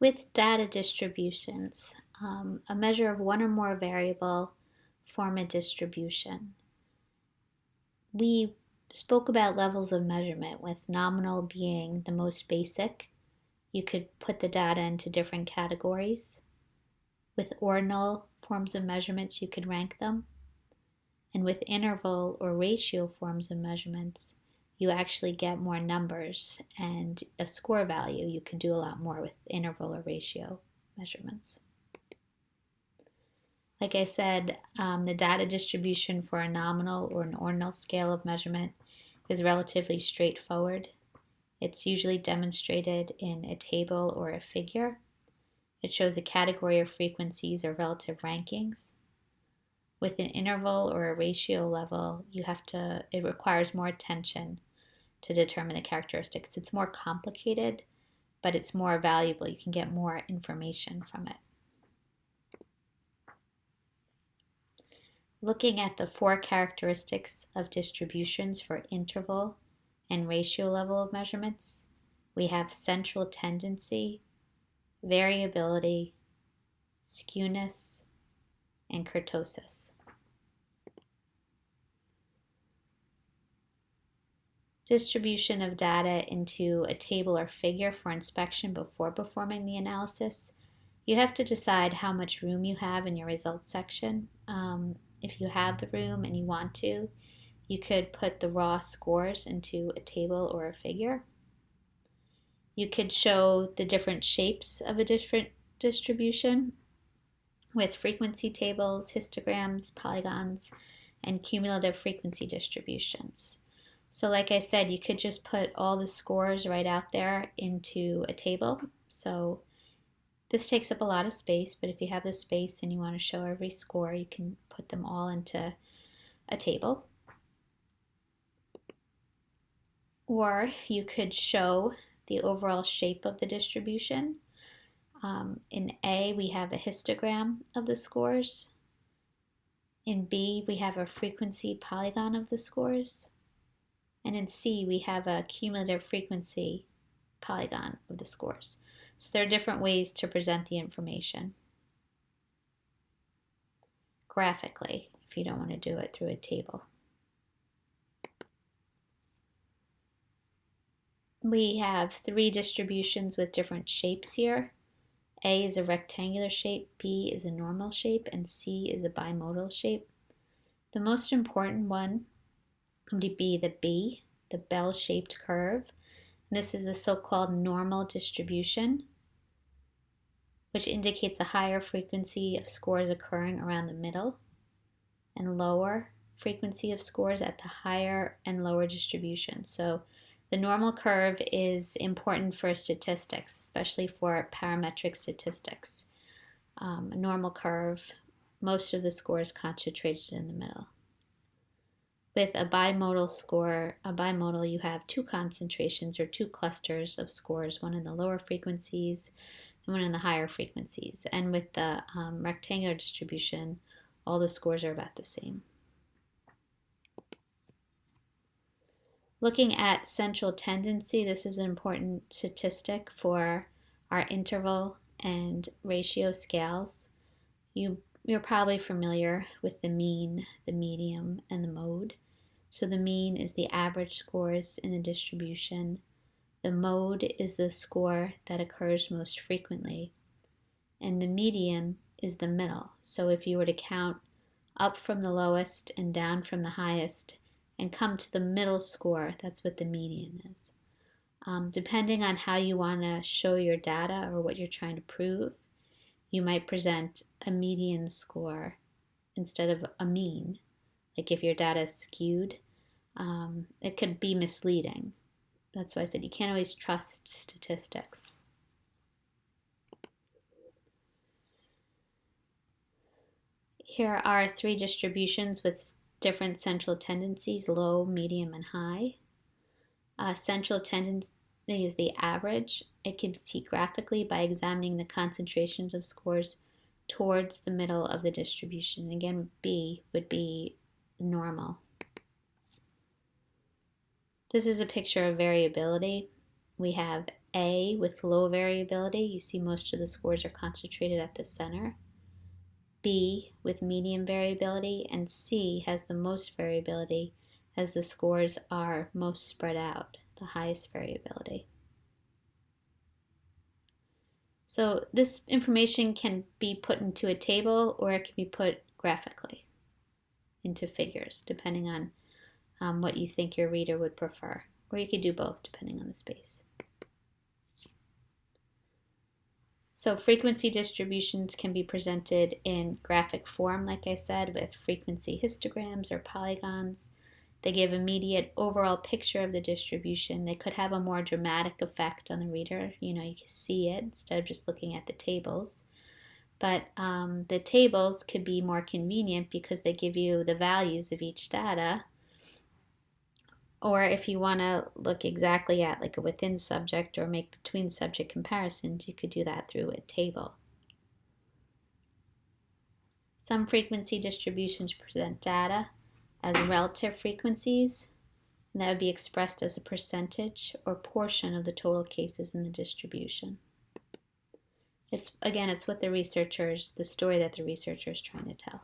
With data distributions, a measure of one or more variable form a distribution. We spoke about levels of measurement, with nominal being the most basic. You could put the data into different categories. With ordinal forms of measurements, you could rank them. And with interval or ratio forms of measurements, you actually get more numbers and a score value. You can do a lot more with interval or ratio measurements. Like I said, the data distribution for a nominal or an ordinal scale of measurement is relatively straightforward. It's usually demonstrated in a table or a figure. It shows a category of frequencies or relative rankings. With an interval or a ratio level, it requires more attention to determine the characteristics. It's more complicated, but it's more valuable. You can get more information from it. Looking at the 4 characteristics of distributions for interval and ratio level of measurements, we have central tendency, variability, skewness, and kurtosis. Distribution of data into a table or figure for inspection before performing the analysis. You have to decide how much room you have in your results section. If you have the room and you want to, you could put the raw scores into a table or a figure. You could show the different shapes of a different distribution with frequency tables, histograms, polygons, and cumulative frequency distributions. So like I said, you could just put all the scores right out there into a table. So this takes up a lot of space, but if you have the space and you want to show every score, you can put them all into a table. Or you could show the overall shape of the distribution. In A, we have a histogram of the scores. In B, we have a frequency polygon of the scores. And in C, we have a cumulative frequency polygon of the scores. So there are different ways to present the information graphically if you don't want to do it through a table. We have 3 distributions with different shapes here. A is a rectangular shape, B is a normal shape, and C is a bimodal shape. The most important one would be the B, the bell-shaped curve. And this is the so-called normal distribution, which indicates a higher frequency of scores occurring around the middle and lower frequency of scores at the higher and lower distribution. So the normal curve is important for statistics, especially for parametric statistics. A normal curve, most of the score is concentrated in the middle. With a bimodal, you have 2 concentrations or 2 clusters of scores, one in the lower frequencies and one in the higher frequencies. And with the rectangular distribution, all the scores are about the same. Looking at central tendency, this is an important statistic for our interval and ratio scales. You're probably familiar with the mean, the median, and the mode. So the mean is the average scores in the distribution. The mode is the score that occurs most frequently. And the median is the middle. So if you were to count up from the lowest and down from the highest and come to the middle score, that's what the median is. Depending on how you want to show your data or what you're trying to prove, you might present a median score instead of a mean. Like if your data is skewed, it could be misleading. That's why I said you can't always trust statistics. Here are 3 distributions with different central tendencies, low, medium, and high. Central tendency is the average. It can be seen graphically by examining the concentrations of scores towards the middle of the distribution. Again, B would be normal. This is a picture of variability. We have A with low variability, you see most of the scores are concentrated at the center. B with medium variability, and C has the most variability as the scores are most spread out, the highest variability. So this information can be put into a table or it can be put graphically into figures, depending on what you think your reader would prefer. Or you could do both, depending on the space. So frequency distributions can be presented in graphic form, like I said, with frequency histograms or polygons. They give immediate overall picture of the distribution. They could have a more dramatic effect on the reader. You can see it instead of just looking at the tables. But the tables could be more convenient because they give you the values of each data. Or if you want to look exactly at like a within subject or make between subject comparisons, you could do that through a table. Some frequency distributions present data as relative frequencies, and that would be expressed as a percentage or portion of the total cases in the distribution. It's what the story that the researcher is trying to tell.